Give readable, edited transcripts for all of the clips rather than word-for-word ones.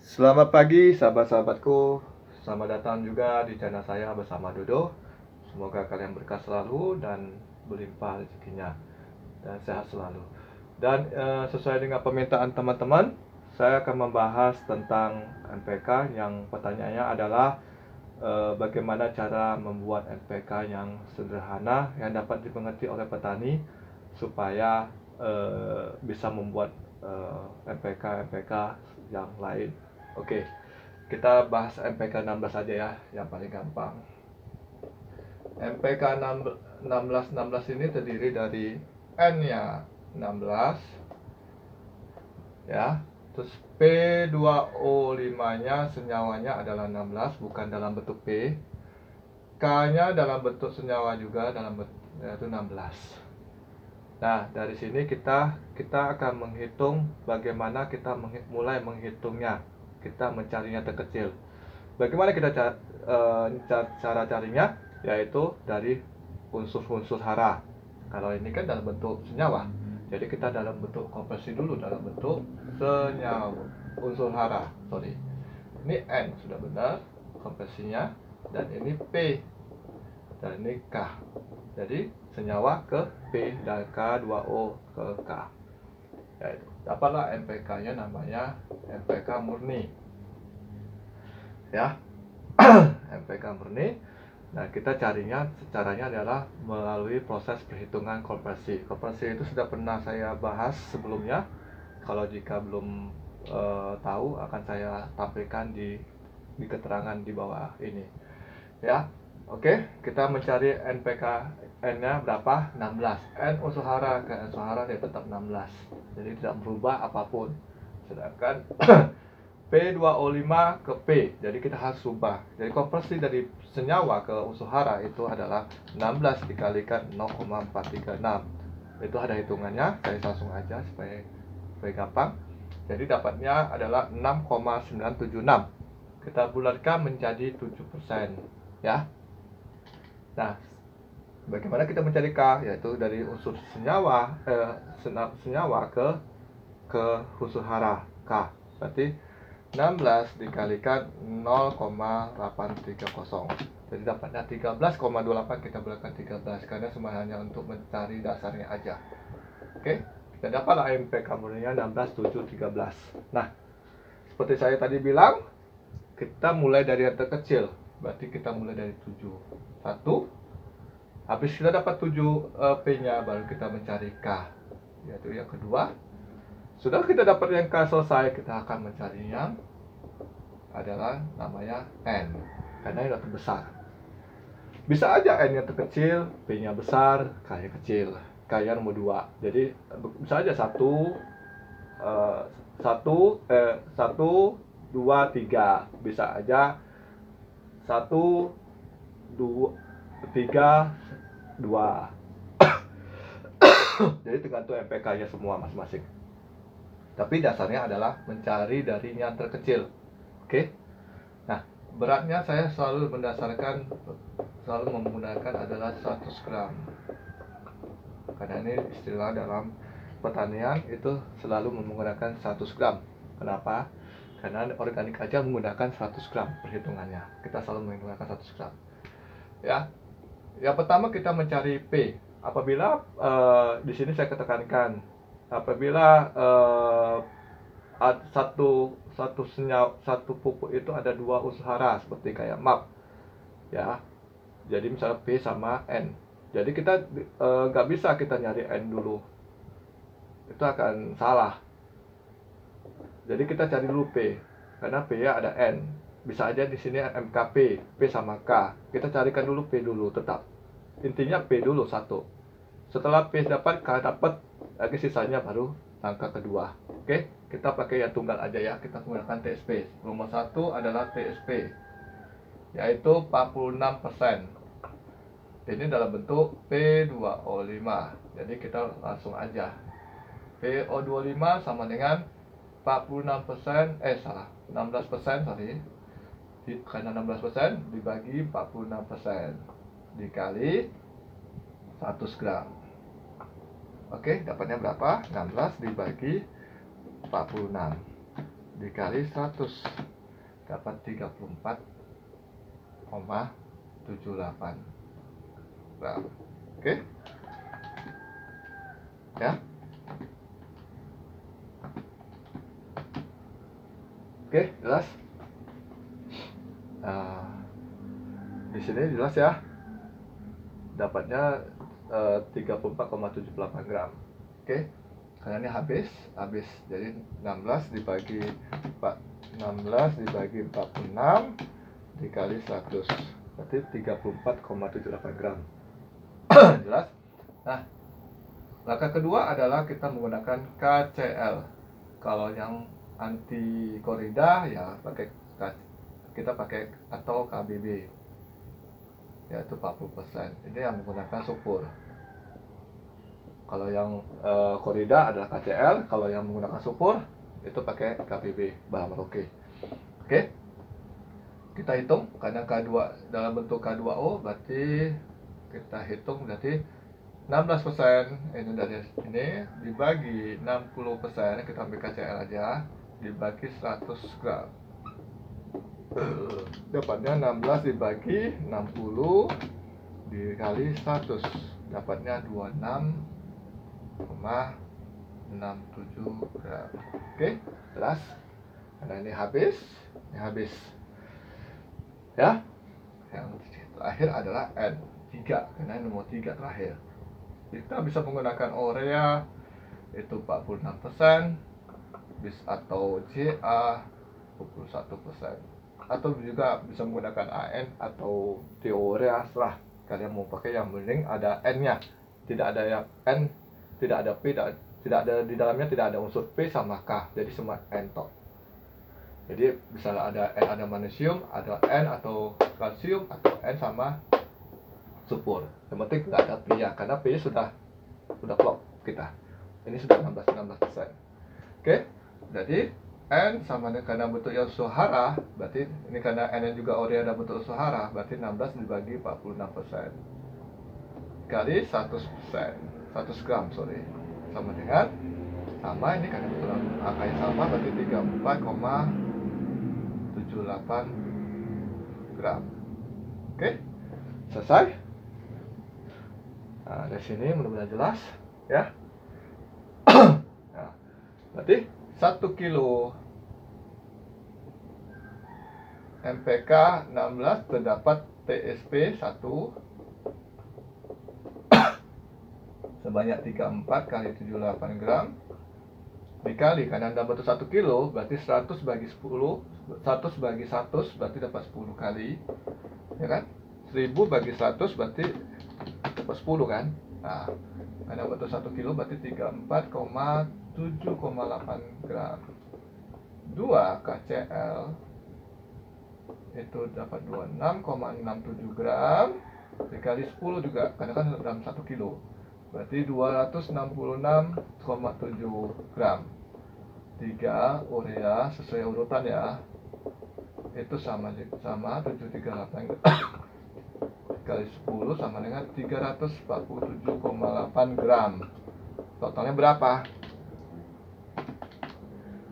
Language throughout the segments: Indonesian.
Selamat pagi sahabat-sahabatku. Selamat datang juga di channel saya bersama Dodo. Semoga kalian berkah selalu dan berlimpah rezekinya dan sehat selalu. Dan sesuai dengan permintaan teman-teman, saya akan membahas tentang NPK yang pertanyaannya adalah bagaimana cara membuat NPK yang sederhana yang dapat dimengerti oleh petani supaya bisa membuat NPK yang lain. Oke, kita bahas NPK 16 aja ya, yang paling gampang. NPK 16 ini terdiri dari N-nya 16 ya. Terus P2O5-nya senyawanya adalah 16, bukan dalam bentuk P. K-nya dalam bentuk senyawa juga dalam bentuk yaitu 16. Nah, dari sini kita akan menghitung bagaimana kita mulai menghitungnya. Kita mencarinya terkecil. Bagaimana kita cara carinya? Yaitu dari unsur-unsur hara. Kalau ini kan dalam bentuk senyawa. Jadi kita dalam bentuk konversi dulu dalam bentuk senyawa unsur hara. Sorry. Ini N sudah benar konversinya dan ini P dan ini K. Jadi senyawa ke P dan K2O ke K. Yaitu dapatlah NPK-nya namanya NPK murni. Ya. NPK murni. Nah, kita caranya adalah melalui proses perhitungan konversi. Konversi itu sudah pernah saya bahas sebelumnya. Kalau jika belum tahu, akan saya tampilkan di keterangan di bawah ini. Ya, oke, kita mencari NPK N-nya berapa? 16. N unsur hara ke unsur hara dia tetap 16. Jadi tidak berubah apapun. Sedangkan P2O5 ke P, jadi kita harus ubah. Jadi konversi dari senyawa ke unsur hara itu adalah 16 dikalikan 0,436. Itu ada hitungannya, saya langsung aja supaya gampang. Jadi dapatnya adalah 6,976. Kita bulatkan menjadi 7%, ya. Nah, bagaimana kita mencari K? Yaitu dari unsur senyawa senyawa ke unsur hara K. Berarti 16 dikalikan 0,830. Jadi dapatnya 13,28. Kita bulatkan 13 karena semua hanya untuk mencari dasarnya aja. Oke, kita dapatlah NPK murninya 16,713. Nah, seperti saya tadi bilang, kita mulai dari yang terkecil. Berarti kita mulai dari 7. 1. Habis kita dapat 7 P-nya, baru kita mencari K. Yaitu yang kedua. Sudah kita dapat yang K selesai, kita akan mencari yang adalah namanya N. Karena yang terbesar. Bisa aja N-nya terkecil, P-nya besar, K-nya kecil. K-nya nomor 2. Jadi bisa aja 1, 2, 3. Bisa aja 1, 2, 3, 2. Jadi tergantung NPK-nya semua masing-masing. Tapi dasarnya adalah mencari dari yang terkecil. Oke. Nah, beratnya saya selalu menggunakan adalah 100 gram. Karena ini istilah dalam pertanian itu selalu menggunakan 100 gram. Kenapa? Karena organik aja menggunakan 100 gram perhitungannya. Kita selalu menggunakan 100 gram. Ya. Yang pertama kita mencari P. Apabila di sini saya ketekankan, apabila satu pupuk itu ada 2 unsur hara seperti kayak MAP, ya. Jadi misalnya P sama N. Jadi kita nggak bisa kita nyari N dulu, itu akan salah. Jadi kita cari dulu P, karena P ya ada N. Bisa aja di sini MKP, P sama K. Kita carikan dulu P dulu tetap. Intinya P dulu satu. Setelah P dapat, K dapat, lagi sisanya baru langkah kedua. Oke, kita pakai yang tunggal aja ya. Kita menggunakan TSP. Nomor 1 adalah TSP, yaitu 46%. Ini dalam bentuk P2O5. Jadi kita langsung aja. PO25 sama dengan 46%, 16%, sorry. Karena 16% dibagi 46% dikali 100 gram. Oke, dapatnya berapa? 16 dibagi 46. dikali 100 dapat 34,78 gram. Oke? Ya. Oke, jelas? Nah, di sini jelas ya. Dapatnya 34,78 gram. Oke? Karena ini habis. Jadi 16 dibagi 46 dikali 100 berarti 34,78 gram. Jelas? Nah, langkah kedua adalah kita menggunakan KCL. Kalau yang anti korida ya kita pakai atau KBB, yaitu 40%. Ini yang menggunakan sulfur. Kalau yang korida adalah KCL, kalau yang menggunakan sulfur itu pakai KBB, bahan Merauke. Oke, kita hitung karena K2 dalam bentuk K2O, berarti kita hitung berarti 16% ini dari ini dibagi 60%, kita ambil KCL aja, dibagi 100 gram. Dapatnya 16 dibagi 60 dikali 100, dapatnya 26,67 gram. Oke, jelas? Karena ini habis. Ya. Yang terakhir adalah N3, karena nomor 3 terakhir. Kita bisa menggunakan urea itu 46%, bis atau CA 21%. Atau juga bisa menggunakan AN atau urea, setelah kalian mau pakai, yang penting ada N-nya. Tidak ada yang N, tidak ada P, tidak ada di dalamnya, tidak ada unsur P sama K. Jadi semua N tok. Jadi misalnya ada N, ada magnesium, ada N atau kalsium, atau N sama sulfur. Yang penting tidak ada P ya, karena P sudah klop kita. Ini sudah 16%. Oke, jadi N sama dengan, karena bentuknya unsur hara, berarti ini karena N juga urea dan bentuk unsur hara, berarti 16 dibagi 46% kali 100%, 100 gram sama dengan, sama ini karena bentuk angkanya sama, berarti 34,78 gram. Oke, selesai. Nah, dari sini mudah-mudahan jelas ya. Nah, berarti 1 kilo MPK 16 terdapat TSP 1 sebanyak 34 kali 78 gram dikali, karena dalam bentuk 1 kilo berarti 100 bagi 10, 100 bagi 100 berarti dapat 10 kali, ya kan? 1000 bagi 100 berarti dapat 10 kan? Nah, karena bentuk 1 kilo berarti 34,7,8 gram. 2 KCl itu dapat 26,67 gram dikali 10 juga, karena kan dalam 1 kilo berarti 266,7 gram. 3 urea sesuai urutan ya, itu sama 738 kali 10 sama dengan 347,8 gram. Totalnya berapa?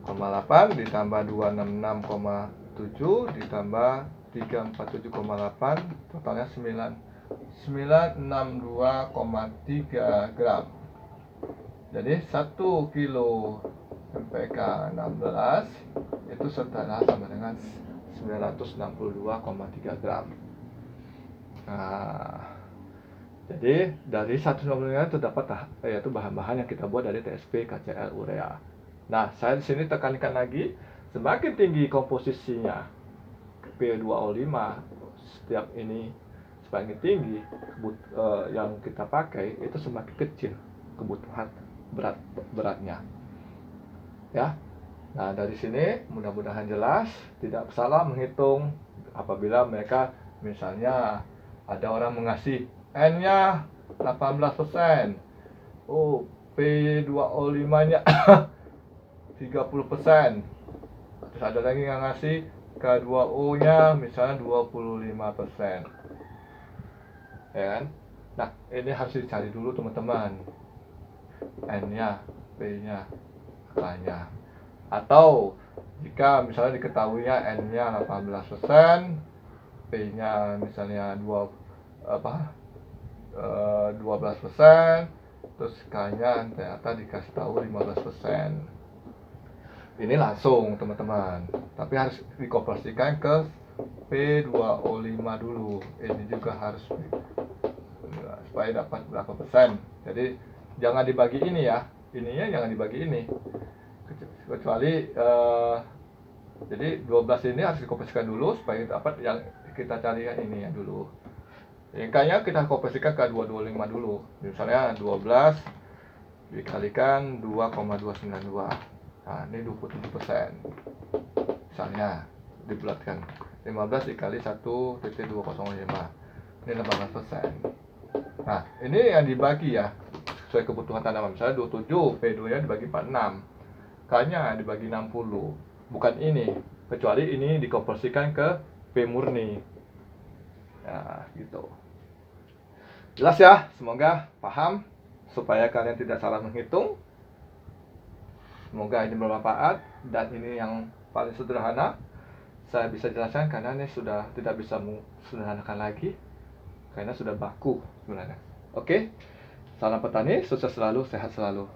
8 ditambah 266,7 ditambah 347,8, totalnya 962,3 gram. Jadi 1 kilo MPK 16 itu setara sama dengan 962,3 gram. Nah, jadi dari 190 gram terdapat yaitu bahan-bahan yang kita buat dari TSP, KCl, urea. Nah, saya di sini tekankan lagi, semakin tinggi komposisinya P2O5, setiap ini semakin tinggi yang kita pakai, itu semakin kecil kebutuhan beratnya. Ya. Nah, dari sini mudah-mudahan jelas, tidak salah menghitung apabila mereka misalnya ada orang mengasih N-nya 18%. Oh, P2O5-nya 30%. Terus ada lagi yang ngasih K2O-nya misalnya 25%. Ya kan? Nah, ini harus dicari dulu teman-teman. N-nya, P-nya, K-nya. Atau Jika misalnya diketahuinya N-nya 18%, P-nya misalnya 12%, terus K-nya ternyata dikasih tahu 15%. Ini langsung teman-teman, tapi harus dikoperasikan ke P2O5 dulu. Ini juga harus supaya dapat berapa persen. Jadi jangan dibagi ini ya, ininya jangan dibagi ini, kecuali jadi 12 ini harus dikoperasikan dulu supaya dapat yang kita cari ini ya dulu. Kayaknya kita konversikan ke 225 dulu. Misalnya 12 dikalikan 2,292. Nah, ini 27%. Misalnya dibulatkan 15 dikali 1,205. Ini 18%. Nah, ini yang dibagi ya sesuai kebutuhan tanaman. Misalnya 27, P2-nya dibagi 46. K-nya dibagi 60. Bukan ini, kecuali ini dikonversikan ke P murni. Nah, gitu. Jelas ya, semoga paham supaya kalian tidak salah menghitung. Semoga ini bermanfaat dan ini yang paling sederhana saya bisa jelaskan karena ini sudah tidak bisa sederhanakan lagi karena sudah baku sebenarnya. Oke, salam petani, sukses selalu, sehat selalu.